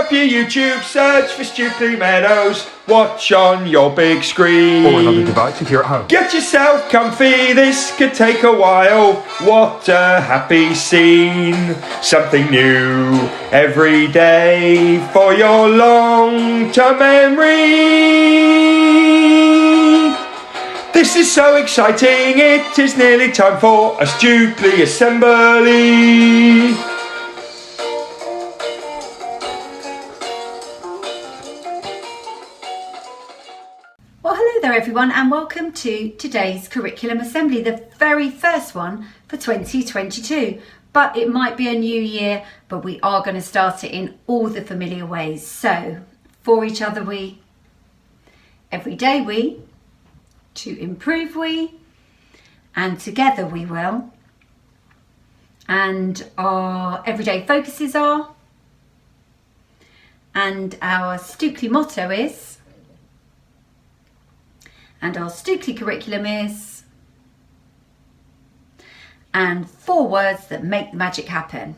up your YouTube, search for Stukeley Meadows, watch on your big screen. Or another device if you're at home. Get yourself comfy, this could take a while. What a happy scene. Something new every day for your long-term memory. This is so exciting, it is nearly time for a Stukeley assembly. Well, hello there everyone, and welcome to today's curriculum assembly, the very first one for 2022. But it might be a new year, but we are going to start it in all the familiar ways. So, for each other we, every day we, to improve we, and together we will. And our everyday focuses are, and our Stukeley motto is, and our Stukeley curriculum is, and 4 words that make the magic happen.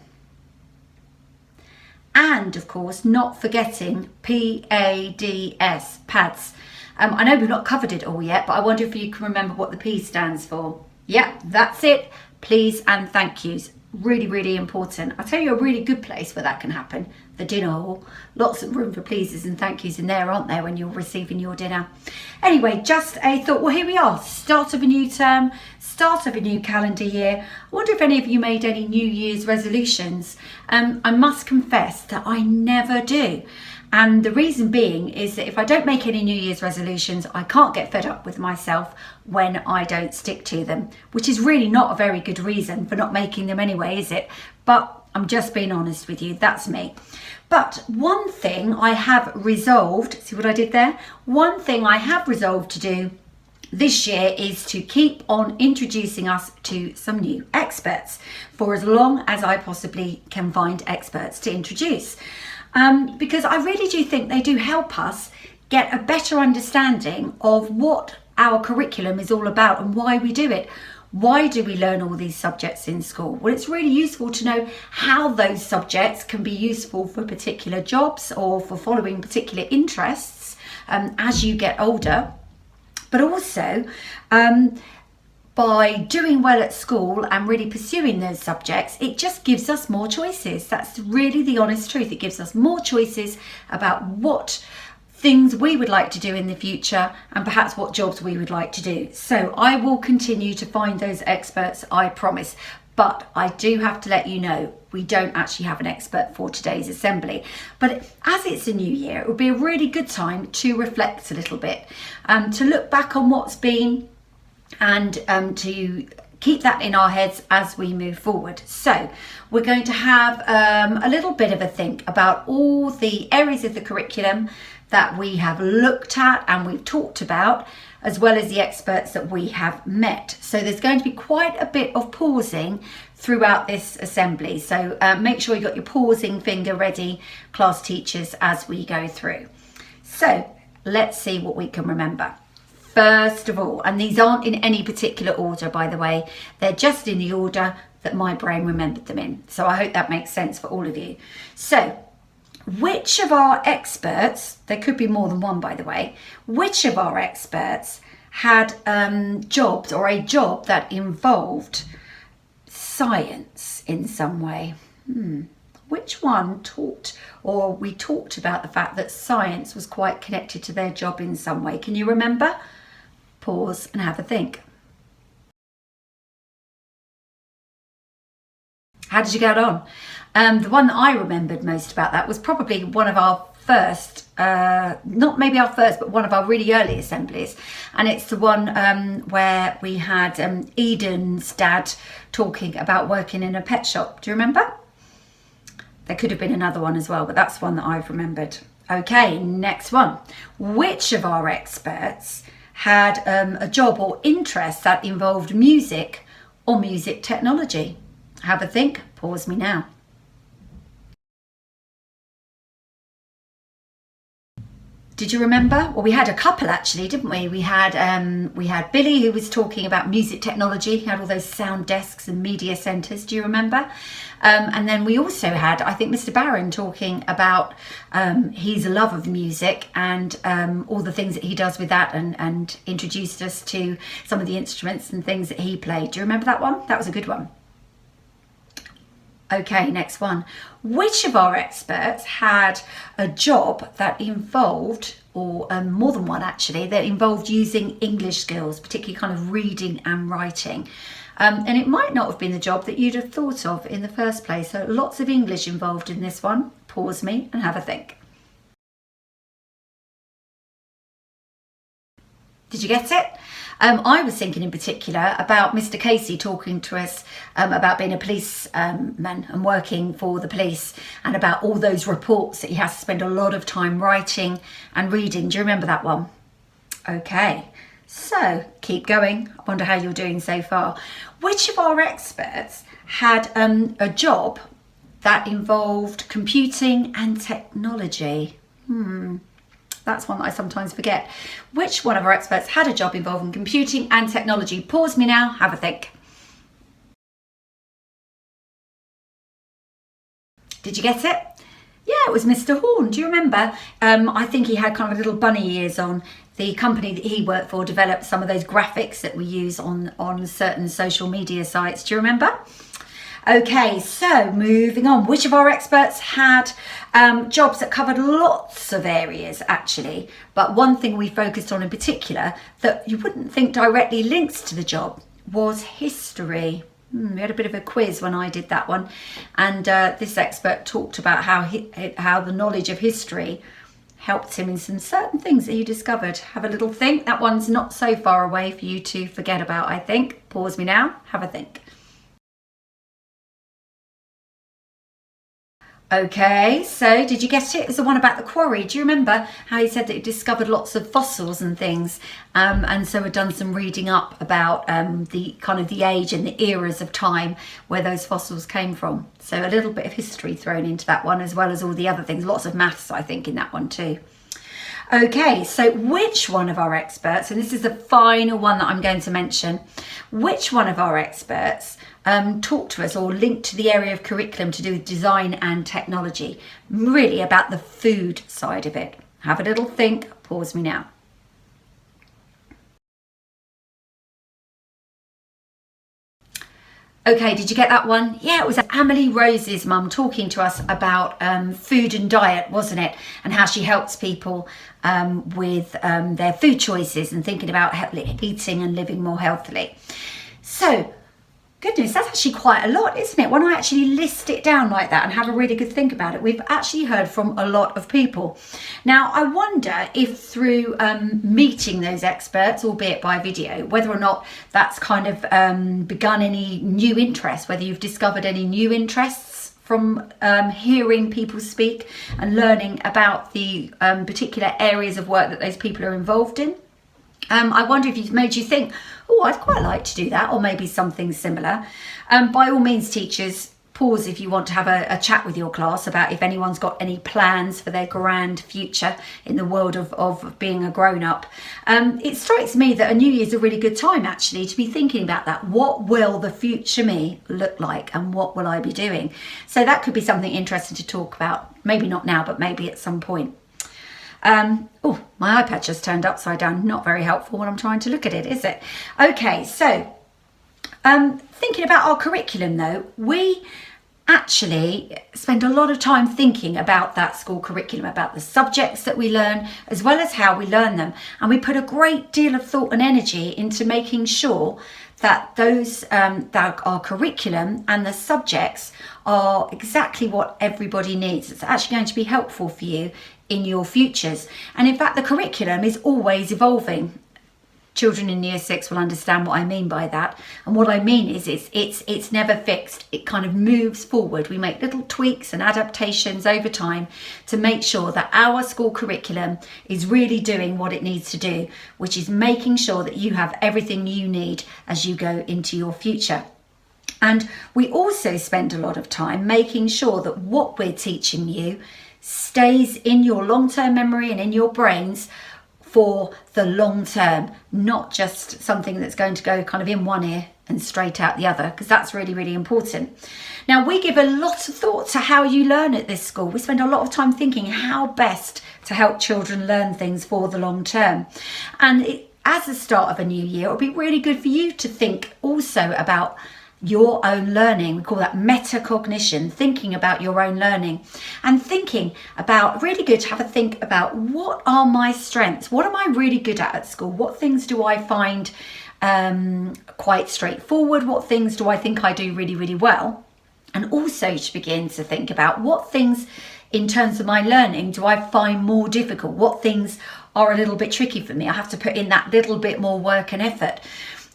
And of course, not forgetting PADS, PADS. I know we've not covered it all yet, but I wonder if you can remember what the P stands for. Yep, that's it. Please and thank yous. Really, really important. I'll tell you a really good place where that can happen. The dinner hall. Lots of room for pleases and thank yous in there, aren't there, when you're receiving your dinner? Anyway, just a thought. Well, here we are. Start of a new term. Start of a new calendar year. I wonder if any of you made any New Year's resolutions. I must confess that I never do. And the reason being is that if I don't make any New Year's resolutions, I can't get fed up with myself when I don't stick to them, which is really not a very good reason for not making them anyway, is it? But I'm just being honest with you, that's me. But one thing I have resolved, see what I did there? One thing I have resolved to do this year is to keep on introducing us to some new experts for as long as I possibly can find experts to introduce. Because I really do think they do help us get a better understanding of what our curriculum is all about and why we do it. Why do we learn all these subjects in school? Well, it's really useful to know how those subjects can be useful for particular jobs or for following particular interests as you get older. But also, by doing well at school and really pursuing those subjects, it just gives us more choices. That's really the honest truth. It gives us more choices about what things we would like to do in the future and perhaps what jobs we would like to do. So I will continue to find those experts, I promise. But I do have to let you know, we don't actually have an expert for today's assembly. But as it's a new year, it would be a really good time to reflect a little bit, to look back on what's been, and to keep that in our heads as we move forward. So we're going to have a little bit of a think about all the areas of the curriculum that we have looked at and we've talked about, as well as the experts that we have met. So there's going to be quite a bit of pausing throughout this assembly. So make sure you've got your pausing finger ready, class teachers, as we go through. So let's see what we can remember. First of all, and these aren't in any particular order, by the way, they're just in the order that my brain remembered them in. So I hope that makes sense for all of you. So which of our experts, there could be more than one, by the way, which of our experts had jobs or a job that involved science in some way? Which one talked, or we talked about the fact that science was quite connected to their job in some way? Can you remember? Pause and have a think. How did you get on? The one that I remembered most about that was probably one of our first, not maybe our first, but one of our really early assemblies. And it's the one where we had Eden's dad talking about working in a pet shop. Do you remember? There could have been another one as well, but that's one that I've remembered. Okay, next one. Which of our experts had a job or interest that involved music or music technology? Have a think. Pause me now. Did you remember? Well, we had a couple actually, didn't we? We had Billy, who was talking about music technology. He had all those sound desks and media centres. Do you remember? And then we also had, I think, Mr. Barron talking about his love of music and all the things that he does with that, and introduced us to some of the instruments and things that he played. Do you remember that one? That was a good one. Okay, next one. Which of our experts had a job that involved, or more than one actually, that involved using English skills, particularly kind of reading and writing? And it might not have been the job that you'd have thought of in the first place. So lots of English involved in this one. Pause me and have a think. Did you get it? I was thinking in particular about Mr. Casey talking to us about being a policeman and working for the police, and about all those reports that he has to spend a lot of time writing and reading. Do you remember that one? Okay, so keep going. I wonder how you're doing so far. Which of our experts had a job that involved computing and technology? That's one that I sometimes forget. Which one of our experts had a job involving computing and technology? Pause me now, have a think. Did you get it? Yeah, it was Mr. Horn. Do you remember? I think he had kind of little bunny ears on. The company that he worked for developed some of those graphics that we use on certain social media sites. Do you remember? Okay, so moving on. Which of our experts had jobs that covered lots of areas actually, but one thing we focused on in particular that you wouldn't think directly links to the job was history. We had a bit of a quiz when I did that one, and this expert talked about how the knowledge of history helped him in some certain things that he discovered. Have a little think. That one's not so far away for you to forget about, I think. Pause me now, have a think. Okay, so did you get it? It was the one about the quarry. Do you remember how he said that he discovered lots of fossils and things, and so had done some reading up about the kind of the age and the eras of time where those fossils came from. So a little bit of history thrown into that one, as well as all the other things. Lots of maths, I think, in that one too. Okay, so which one of our experts, and this is the final one that I'm going to mention, which one of our experts talked to us or linked to the area of curriculum to do with design and technology, really about the food side of it? Have a little think, pause me now. Okay, did you get that one? Yeah, it was Amelie Rose's mum talking to us about food and diet, wasn't it? And how she helps people with their food choices and thinking about eating and living more healthily. So, goodness, that's actually quite a lot, isn't it? When I actually list it down like that and have a really good think about it, we've actually heard from a lot of people. Now, I wonder if through meeting those experts, albeit by video, whether or not that's kind of begun any new interests, whether you've discovered any new interests from hearing people speak and learning about the particular areas of work that those people are involved in. I wonder if it's made you think, oh, I'd quite like to do that, or maybe something similar. By all means, teachers, pause if you want to have a chat with your class about if anyone's got any plans for their grand future in the world of being a grown-up. It strikes me that a New Year's a really good time, actually, to be thinking about that. What will the future me look like, and what will I be doing? So that could be something interesting to talk about. Maybe not now, but maybe at some point. Oh, my iPad just turned upside down. Not very helpful when I'm trying to look at it, is it? Okay, so thinking about our curriculum though, we actually spend a lot of time thinking about that school curriculum, about the subjects that we learn, as well as how we learn them. And we put a great deal of thought and energy into making sure that that our curriculum and the subjects are exactly what everybody needs. It's actually going to be helpful for you in your futures. And in fact, the curriculum is always evolving. Children in year 6 will understand what I mean by that. And what I mean is it's never fixed. It kind of moves forward. We make little tweaks and adaptations over time to make sure that our school curriculum is really doing what it needs to do, which is making sure that you have everything you need as you go into your future. And we also spend a lot of time making sure that what we're teaching you stays in your long-term memory and in your brains for the long term, not just something that's going to go kind of in one ear and straight out the other, because that's really, really important. Now, we give a lot of thought to how you learn at this school. We spend a lot of time thinking how best to help children learn things for the long term. And as the start of a new year, it'll be really good for you to think also about your own learning. We call that metacognition, thinking about your own learning and thinking about, really good to have a think about, what are my strengths? What am I really good at school? What things do I find quite straightforward? What things do I think I do really, really well? And also to begin to think about what things in terms of my learning do I find more difficult? What things are a little bit tricky for me? I have to put in that little bit more work and effort.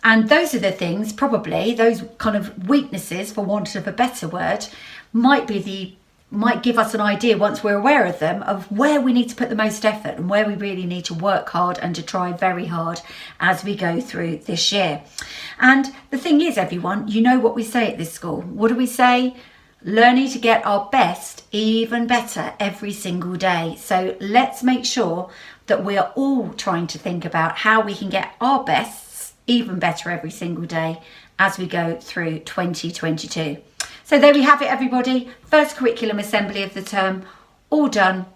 And those are the things, probably, those kind of weaknesses, for want of a better word, might give us an idea, once we're aware of them, of where we need to put the most effort and where we really need to work hard and to try very hard as we go through this year. And the thing is, everyone, you know what we say at this school. What do we say? Learning to get our best even better every single day. So let's make sure that we are all trying to think about how we can get our bests even better every single day as we go through 2022. So there we have it, everybody. First curriculum assembly of the term, all done.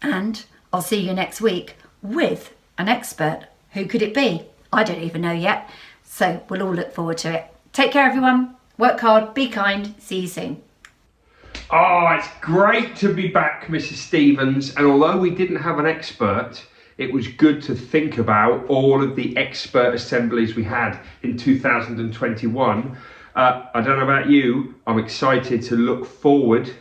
And I'll see you next week with an expert. Who could it be? I don't even know yet. So we'll all look forward to it. Take care, everyone. Work hard, be kind. See you soon. Oh, it's great to be back, Mrs. Stevens. And although we didn't have an expert, it was good to think about all of the expert assemblies we had in 2021. I don't know about you, I'm excited to look forward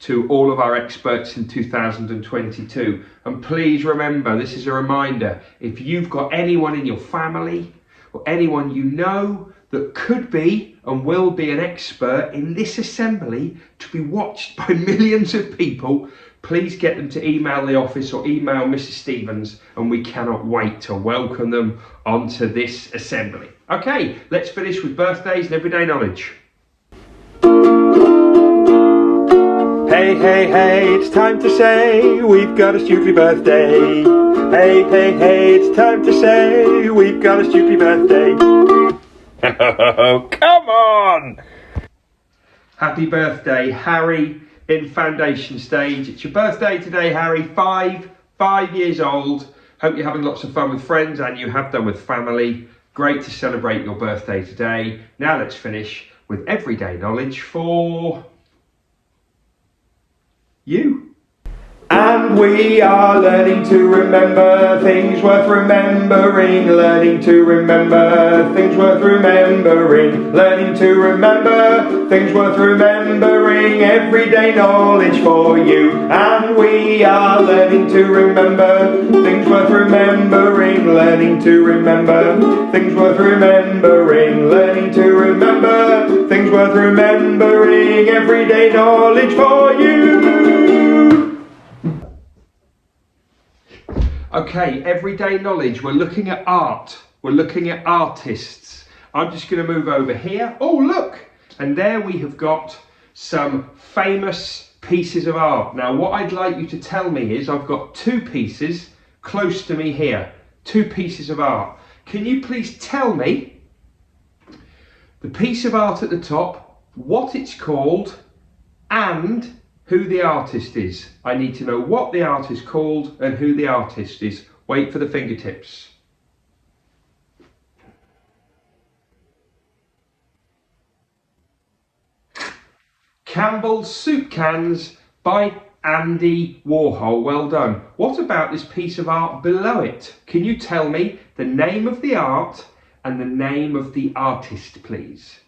to all of our experts in 2022. And please remember, this is a reminder, if you've got anyone in your family or anyone you know that could be and will be an expert in this assembly to be watched by millions of people, please get them to email the office or email Mrs. Stevens, and we cannot wait to welcome them onto this assembly. Okay, let's finish with birthdays and everyday knowledge. Hey, hey, hey, it's time to say we've got a Stukeley birthday. Hey, hey, hey, it's time to say we've got a Stukeley birthday. Oh, come on! Happy birthday, Harry in foundation stage. It's your birthday today, Harry. Five years old. Hope you're having lots of fun with friends, and you have done with family. Great to celebrate your birthday today. Now let's finish with everyday knowledge for you. And we are learning to remember things worth remembering, learning to remember things worth remembering, learning to remember things worth remembering, everyday knowledge for you. And we are learning to remember things worth remembering, learning to remember things worth remembering, learning to remember things worth remembering, everyday knowledge for you. Okay, everyday knowledge. We're looking at art. We're looking at artists. I'm just going to move over here. Oh, look! And there we have got some famous pieces of art. Now, what I'd like you to tell me is I've got two pieces close to me here. Two pieces of art. Can you please tell me the piece of art at the top, what it's called, and who the artist is? I need to know what the art is called and who the artist is. Wait for the fingertips. Campbell's Soup Cans by Andy Warhol. Well done. What about this piece of art below it? Can you tell me the name of the art and the name of the artist, please?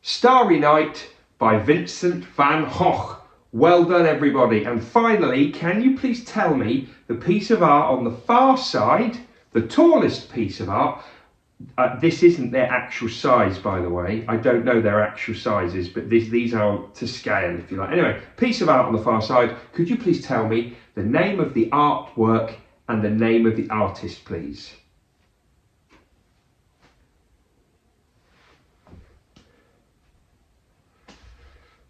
Starry Night by Vincent van Gogh. Well done, everybody. And finally, can you please tell me the piece of art on the far side, the tallest piece of art? This isn't their actual size, by the way. I don't know their actual sizes, but these are to scale, if you like. Anyway, piece of art on the far side. Could you please tell me the name of the artwork and the name of the artist, please?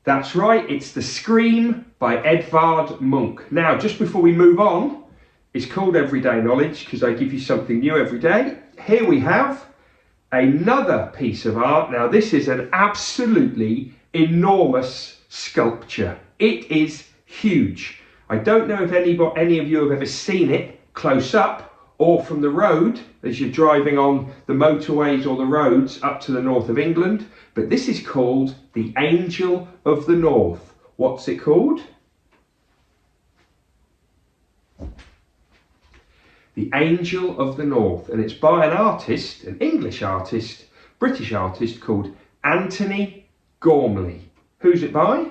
That's right, it's The Scream by Edvard Munch. Now, just before we move on, it's called Everyday Knowledge because I give you something new every day. Here we have another piece of art. Now, this is an absolutely enormous sculpture. It is huge. I don't know if any of you have ever seen it close up or from the road as you're driving on the motorways or the roads up to the north of England, but this is called the Angel of the North. What's it called? The Angel of the North, and it's by an artist, an English artist, British artist called Anthony Gormley. Who's it by?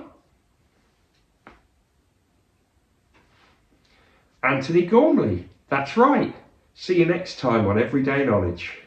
Anthony Gormley. That's right. See you next time on Everyday Knowledge.